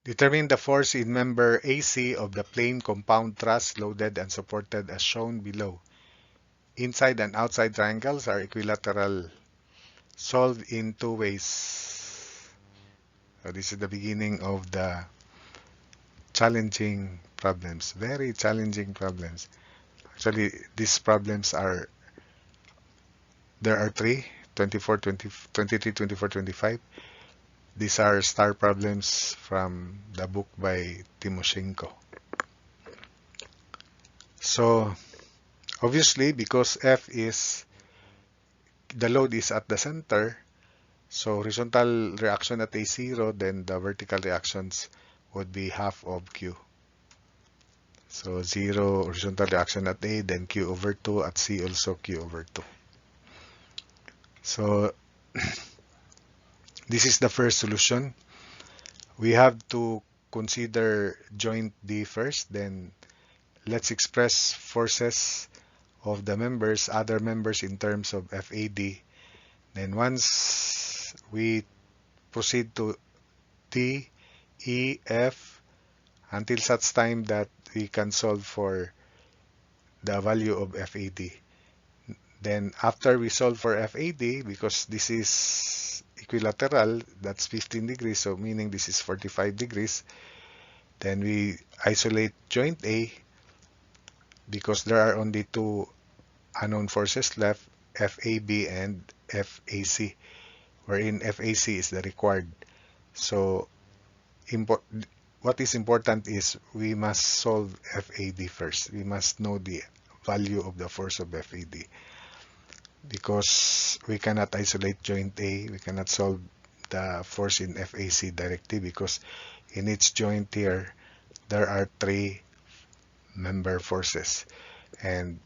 Determine the force in member AC of the plane compound truss loaded and supported as shown below. Inside and outside triangles are equilateral. Solved in two ways. So this is the beginning of the challenging problems. Very challenging problems. Actually, these problems are, there are three, 24, 20, 23, 24, 25. These are star problems from the book by Timoshenko. So obviously, because F is, the load is at the center, so horizontal reaction at A0, then the vertical reactions would be half of Q. So 0 horizontal reaction at A, then Q over 2, at C also Q over 2. So this is the first solution. We have to consider joint D first, then let's express forces of the members, other members, in terms of FAD. Then once we proceed to D, E, F, until such time that we can solve for the value of FAD. Then after we solve for FAD, because this is equilateral, that's 15 degrees, so meaning this is 45 degrees, then we isolate joint A because there are only two unknown forces left, FAB and FAC, wherein FAC is the required. So what is important is we must solve FAD first. We must know the value of the force of FAD because we cannot isolate joint A. We cannot solve the force in FAC directly because in each joint here there are three member forces and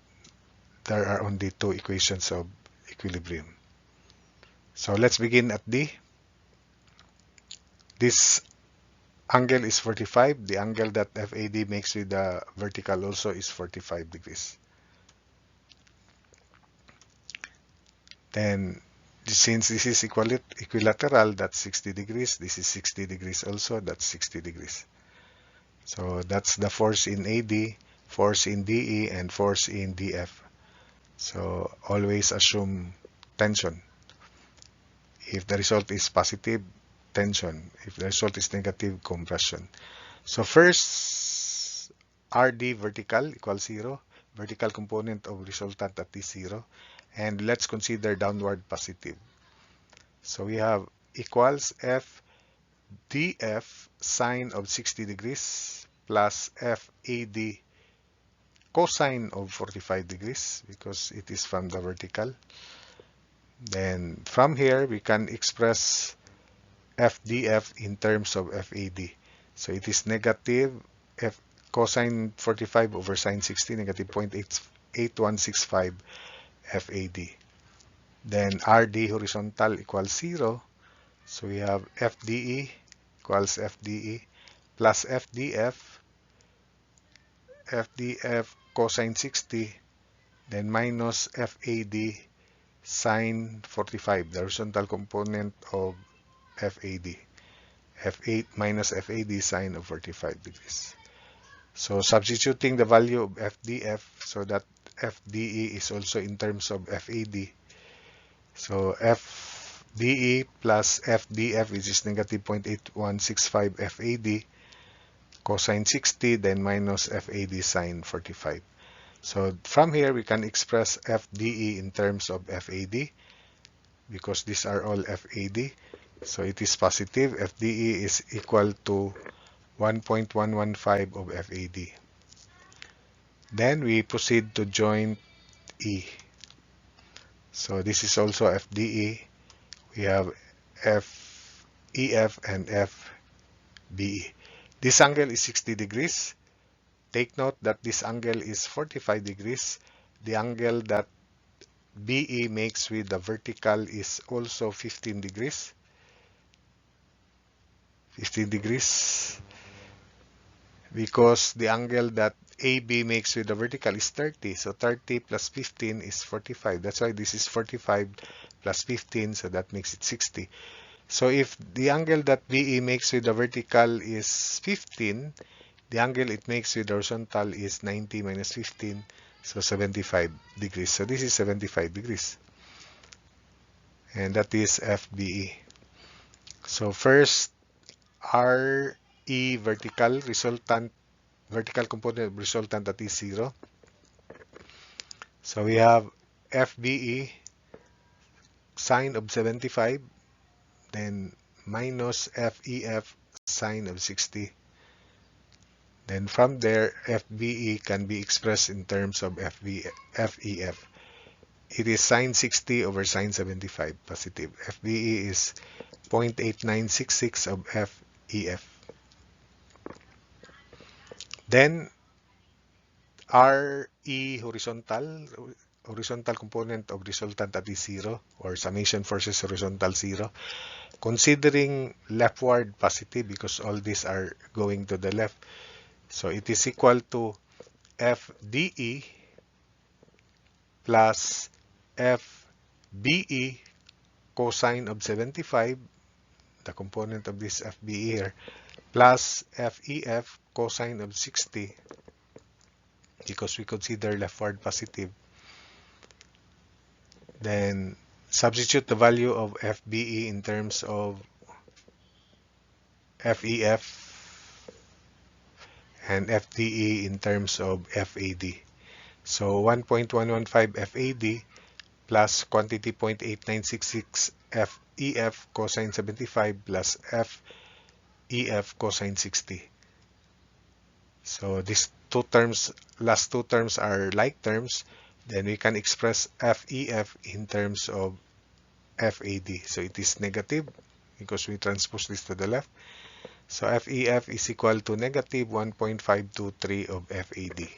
there are only two equations of equilibrium. So let's begin at D. This angle is 45. The angle that FAD makes with the vertical also is 45 degrees. Then since this is equilateral, that's 60 degrees. This is 60 degrees also, that's 60 degrees. So that's the force in AD, force in DE, and force in DF. So always assume tension. If the result is positive, tension. If the result is negative, compression. So first, RD vertical equals 0, vertical component of resultant at is 0. And let's consider downward positive. So we have equals F dF sine of 60 degrees plus FAD cosine of 45 degrees because it is from the vertical. Then from here, we can express FDF in terms of FAD. So it is negative F cosine 45 over sine 60, negative 0.8165 FAD. Then RD horizontal equals 0. So we have FDE equals FDE plus FDF cosine 60, then minus FAD sine 45, the horizontal component of FAD. F8 minus FAD sine of 45 degrees. So substituting the value of FDF so that FDE is also in terms of FAD. So FDE plus FDF, which is negative 0.8165 FAD cosine 60, then minus FAD sine 45. So from here, we can express FDE in terms of FAD because these are all FAD. So it is positive. FDE is equal to 1.115 of FAD. Then we proceed to joint E. So this is also FDE. We have FEF and FBE. This angle is 60 degrees. Take note that this angle is 45 degrees. The angle that BE makes with the vertical is also 15 degrees. 15 degrees. Because the angle that AB makes with the vertical is 30. So 30 plus 15 is 45. That's why this is 45 plus 15, so that makes it 60. So if the angle that BE makes with the vertical is 15, the angle it makes with the horizontal is 90 minus 15, so 75 degrees. So this is 75 degrees. And that is FBE. So first, RE vertical component resultant that is 0. So we have FBE sine of 75, then minus FEF sine of 60. Then from there, FBE can be expressed in terms of FEF. It is sine 60 over sine 75 positive. FBE is 0.8966 of FEF. Then RE horizontal component of resultant that is 0, or summation forces horizontal 0. Considering leftward positive because all these are going to the left. So it is equal to FDE plus FBE cosine of 75, the component of this FBE here, plus FEF cosine of 60, because we consider leftward positive. Then substitute the value of FBE in terms of FEF and FDE in terms of FAD. So 1.115 FAD plus quantity 0.8966 FEF cosine 75 plus FEF cosine 60. So these two terms, last two terms are like terms. Then we can express FEF in terms of FAD. So it is negative because we transpose this to the left. So FEF is equal to negative 1.523 of FAD.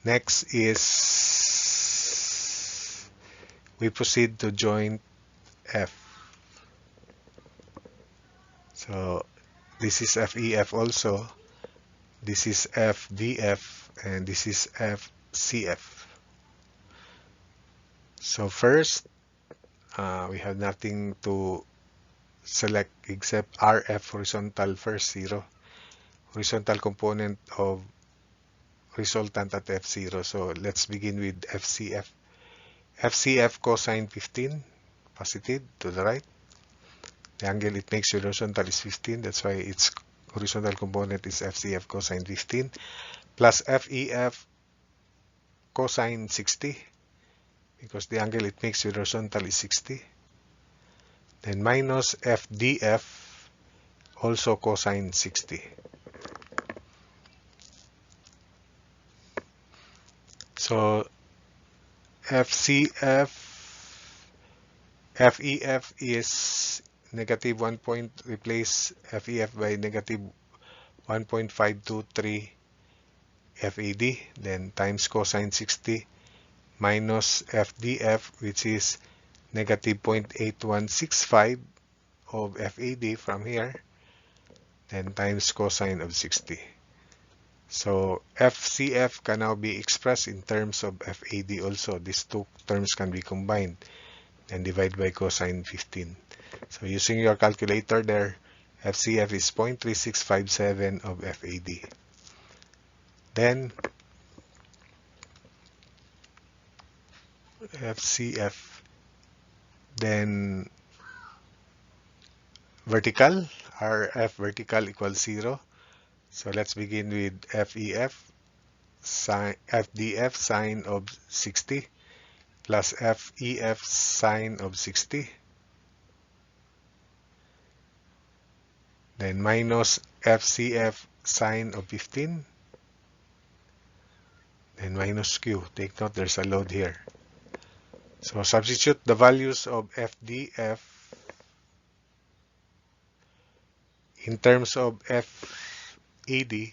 Next is we proceed to joint F. So this is FEF also. This is FDF and this is FCF. So first, we have nothing to select except RF horizontal first 0. Horizontal component of resultant at F0. So let's begin with FCF. FCF cosine 15, positive to the right. The angle it makes with horizontal is 15. That's why its horizontal component is FCF cosine 15 plus FEF cosine 60 because the angle it makes with horizontal is 60. Then minus FDF also cosine 60. So FCF, FEF is negative 1 point, replace FEF by negative 1.523 FAD, then times cosine 60 minus FDF, which is negative 0.8165 of FAD from here, then times cosine of 60. So FCF can now be expressed in terms of FAD also. These two terms can be combined and divide by cosine 15. So using your calculator there, FCF is 0.3657 of FAD. Then FCF, then vertical, RF vertical equals 0. So let's begin with FEF, FDF sine of 60 plus FEF sine of 60. Then minus FCF sine of 15. Then minus Q. Take note there's a load here. So substitute the values of FDF in terms of FAD,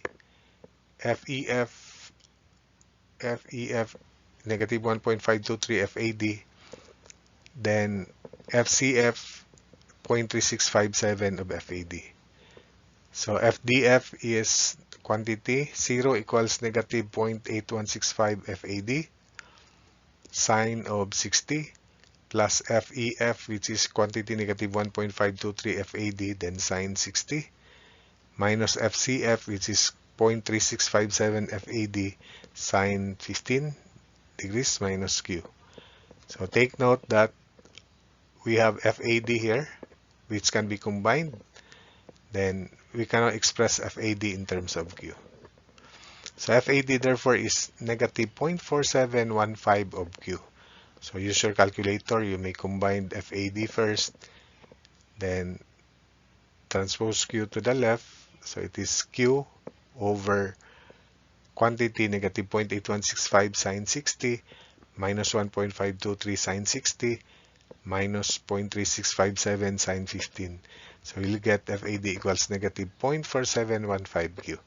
FEF negative 1.523 FAD, then FCF 0.3657 of FAD. So FDF is quantity 0 equals negative 0.8165 FAD sine of 60 plus FEF, which is quantity negative 1.523 FAD, then sine 60, minus FCF, which is 0.3657 FAD, sine 15 degrees minus Q. So take note that we have FAD here, which can be combined. Then we cannot express FAD in terms of Q. So FAD therefore is negative 0.4715 of Q. So use your calculator. You may combine FAD first, then transpose Q to the left. So it is Q over quantity negative 0.8165 sine 60 minus 1.523 sine 60 minus 0.3657 sine 15. So you'll get FAD equals negative 0.4715 Q.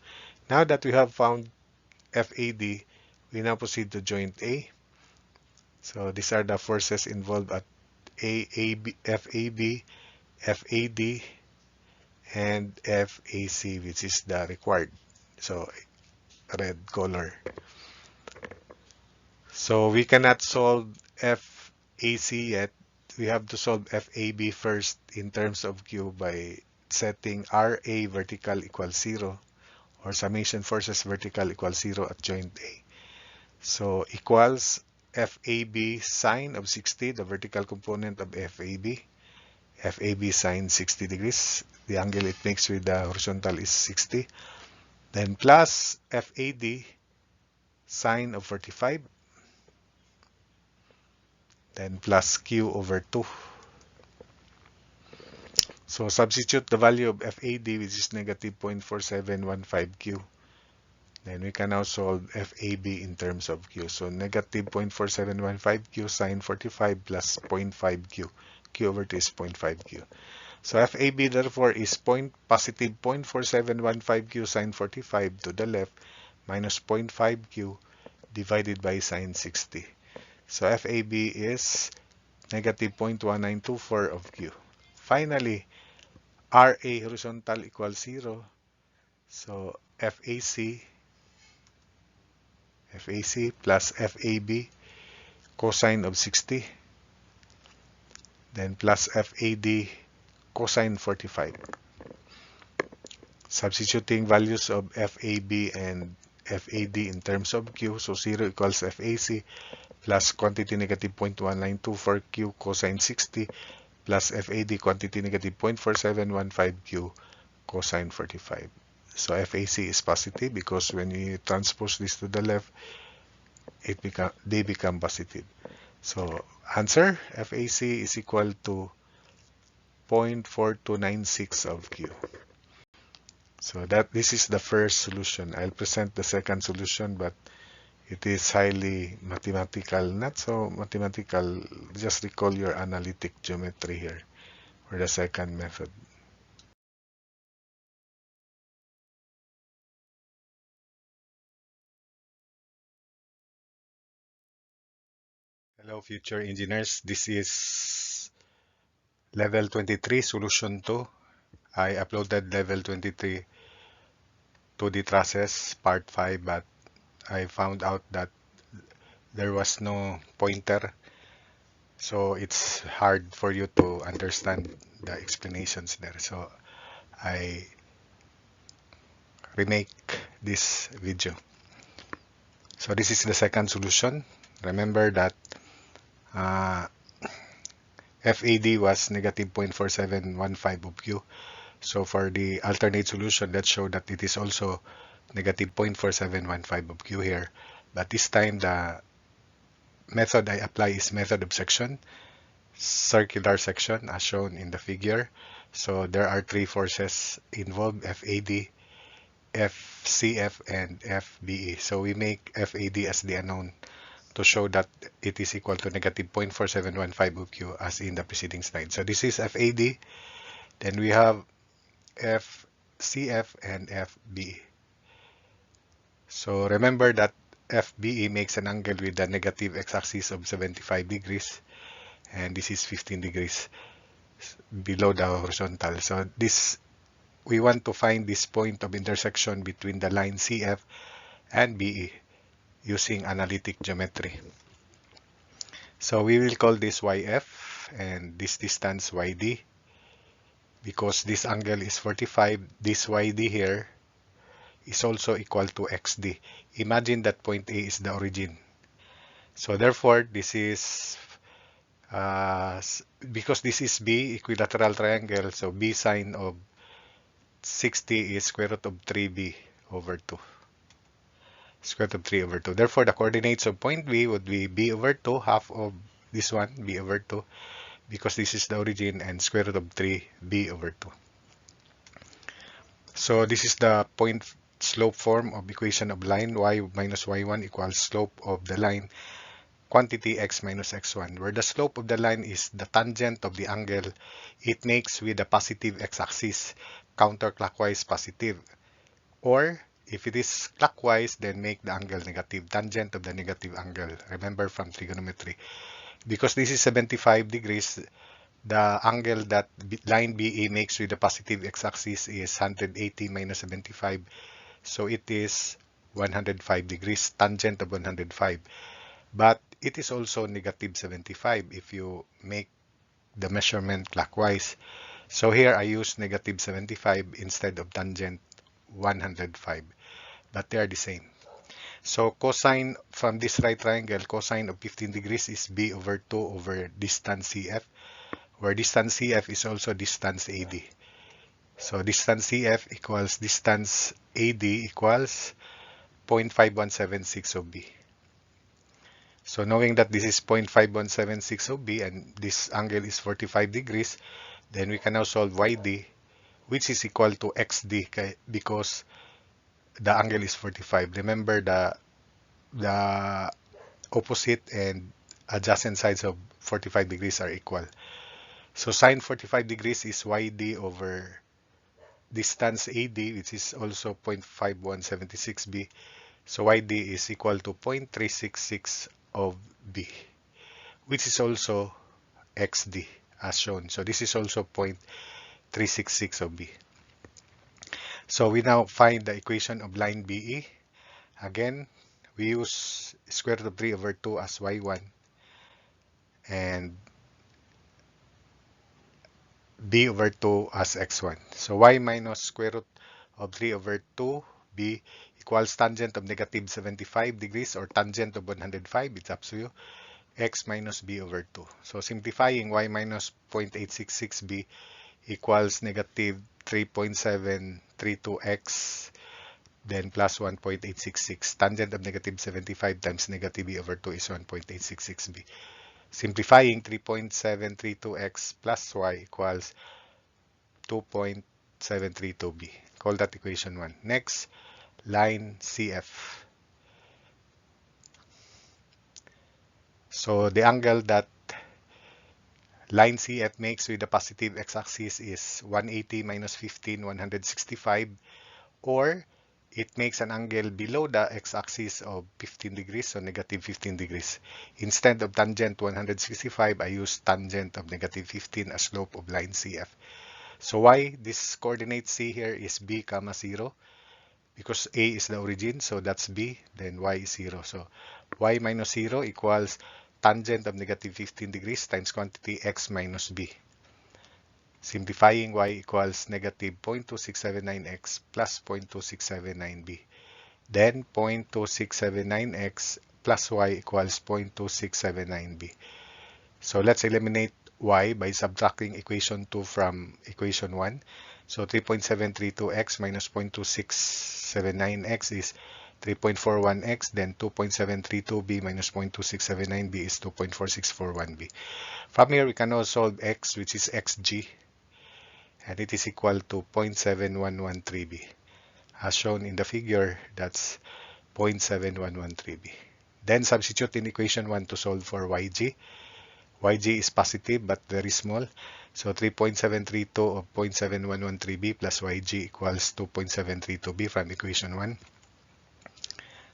Now that we have found FAD, we now proceed to joint A. So these are the forces involved at FAB, FAD, and FAC, which is the required. So red color. So we cannot solve FAC yet. We have to solve FAB first in terms of Q by setting RA vertical equals 0, or summation forces vertical equals 0 at joint A. So equals FAB sine of 60, the vertical component of FAB. FAB sine 60 degrees. The angle it makes with the horizontal is 60. Then plus FAD sine of 45. Then plus Q over 2. So substitute the value of FAD, which is negative 0.4715 Q. Then we can now solve FAB in terms of Q. So negative 0.4715 Q sine 45 plus 0.5 Q. Q over 2 is 0.5 Q. So FAB therefore is positive 0.4715 Q sine 45 to the left minus 0.5 Q divided by sine 60. So FAB is negative 0.1924 of Q. Finally, RA horizontal equals 0. So FAC plus FAB cosine of 60. Then plus FAD cosine 45. Substituting values of FAB and FAD in terms of Q. So 0 equals FAC plus quantity negative 0.1924 Q cosine 60 plus FAD quantity negative 0.4715 Q cosine 45. So FAC is positive because when you transpose this to the left, they become positive. So answer, FAC is equal to 0.4296 of Q. So this is the first solution. I'll present the second solution, but it is highly mathematical, not so mathematical. Just recall your analytic geometry here for the second method. Hello, future engineers. This is level 23, solution 2. I uploaded level 23 to the trusses, part 5, but I found out that there was no pointer. So it's hard for you to understand the explanations there. So I remake this video. So this is the second solution. Remember that FAD was negative 0.4715 of Q. So for the alternate solution, let's show that it is also negative 0.4715 of Q here. But this time the method I apply is method of section, circular section as shown in the figure. So there are three forces involved, FAD, FCF, and FBE. So we make FAD as the unknown to show that it is equal to negative 0.4715 of Q as in the preceding slide. So this is FAD. Then we have FCF and FBE. So remember that FBE makes an angle with the negative x-axis of 75 degrees, and this is 15 degrees below the horizontal. So we want to find this point of intersection between the line CF and BE using analytic geometry. So we will call this YF and this distance YD. Because this angle is 45, this YD here is also equal to XD. Imagine that point A is the origin. So therefore, this is, because this is B, equilateral triangle, so B sine of 60 is square root of 3B over 2. Square root of 3 over 2. Therefore, the coordinates of point B would be B over 2, half of this one, B over 2, because this is the origin, and square root of 3, B over 2. So this is the point slope form of equation of line y minus y1 equals slope of the line quantity x minus x1, where the slope of the line is the tangent of the angle it makes with the positive x-axis, counterclockwise positive. Or if it is clockwise, then make the angle negative, tangent of the negative angle. Remember from trigonometry. Because this is 75 degrees, the angle that line BE makes with the positive x-axis is 180 minus 75. So it is 105 degrees, tangent of 105. But it is also negative 75 if you make the measurement clockwise. So here I use negative 75 instead of tangent 105. But they are the same. So cosine from this right triangle, cosine of 15 degrees is B over 2 over distance CF, where distance CF is also distance AD. So distance CF equals distance AD equals 0.5176 of B. So knowing that this is 0.5176 of B and this angle is 45 degrees, then we can now solve YD, which is equal to XD because the angle is 45. Remember, the opposite and adjacent sides of 45 degrees are equal. So sine 45 degrees is YD over distance AD, which is also 0.5176B. So YD is equal to 0.366 of B, which is also XD as shown. So this is also 0.366 of B. So we now find the equation of line BE. Again, we use square root of 3 over 2 as y1 and b over 2 as x1. So y minus square root of 3 over 2b equals tangent of negative 75 degrees or tangent of 105. It's up to you. X minus b over 2. So simplifying, y minus 0.866b equals negative 3.732x then plus 1.866. Tangent of negative 75 times negative b over 2 is 1.866b. Simplifying, 3.732x plus y equals 2.732b. Call that equation 1. Next, line CF. So the angle that line CF makes with the positive x-axis is 180 minus 15, 165, or it makes an angle below the x-axis of 15 degrees, so negative 15 degrees. Instead of tangent 165, I use tangent of negative 15 as slope of line CF. So y, this coordinate C here is b comma 0, because A is the origin, so that's b, then y is 0. So y minus 0 equals tangent of negative 15 degrees times quantity x minus b. Simplifying, y equals negative 0.2679x plus 0.2679b. Then 0.2679x plus y equals 0.2679b. So let's eliminate y by subtracting equation 2 from equation 1. So 3.732x minus 0.2679x is 3.41x, then 2.732b minus 0.2679b is 2.4641b. From here, we can now solve x, which is xg, and it is equal to 0.7113b. As shown in the figure, that's 0.7113b. Then substitute in equation 1 to solve for yg. Yg is positive but very small. So 3.732 of 0.7113b plus yg equals 2.732b from equation 1.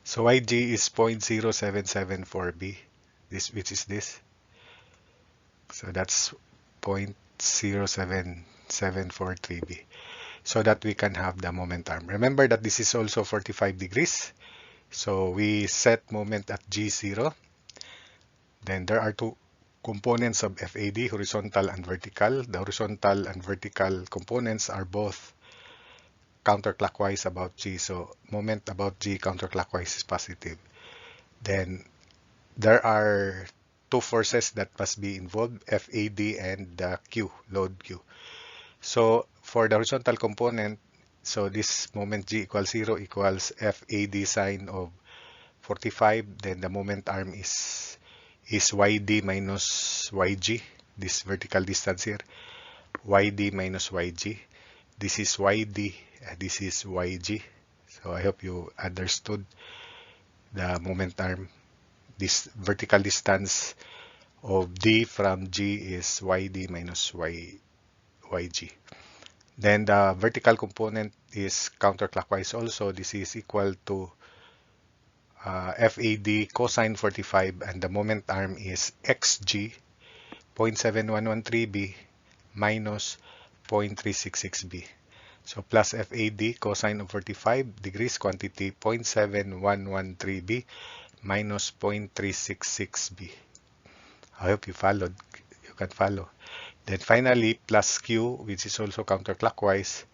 So yg is 0.0774b, which is this. So that's 0.07743b. So that we can have the moment arm. Remember that this is also 45 degrees. So we set moment at G0. Then there are two components of FAD, horizontal and vertical. The horizontal and vertical components are both counterclockwise about G. So moment about G counterclockwise is positive. Then there are two forces that must be involved, FAD and the Q, load Q. So for the horizontal component, so this moment G equals 0 equals FAD sine of 45. Then the moment arm is YD minus YG, this vertical distance here, YD minus YG. This is YD, this is YG. So I hope you understood the moment arm. This vertical distance of D from G is YD minus YG. Then the vertical component is counterclockwise also. This is equal to FAD cosine 45, and the moment arm is XG 0.7113B minus 0.366B. So plus FAD cosine of 45 degrees quantity 0.7113B minus 0.366B. I hope you followed. You can follow. Then finally plus Q, which is also counterclockwise,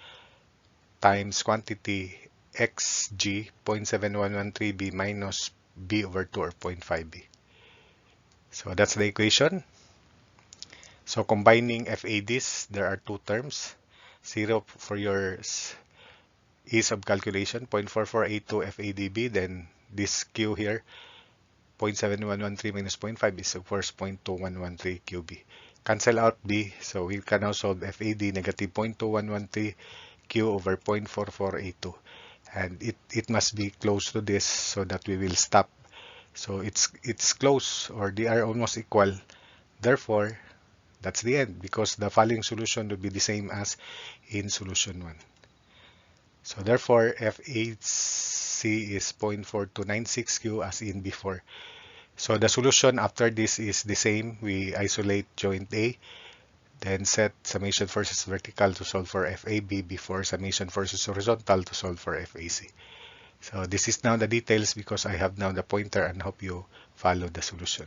times quantity XG 0.7113B minus B over 2 or 0.5B. So that's the equation. So combining FADs, there are two terms. 0 for your ease of calculation, 0.4482 FADB. Then this Q here, 0.7113 minus 0.5 is of course 0.2113 QB. Cancel out B, so we can now solve FAD negative 0.2113 Q over 0.4482. And it must be close to this so that we will stop. So it's close, or they are almost equal. Therefore, that's the end, because the following solution would be the same as in solution 1. So therefore, FHC is 0.4296Q as in before. So the solution after this is the same. We isolate joint A, then set summation versus vertical to solve for FAB before summation versus horizontal to solve for FAC. So this is now the details because I have now the pointer, and hope you follow the solution.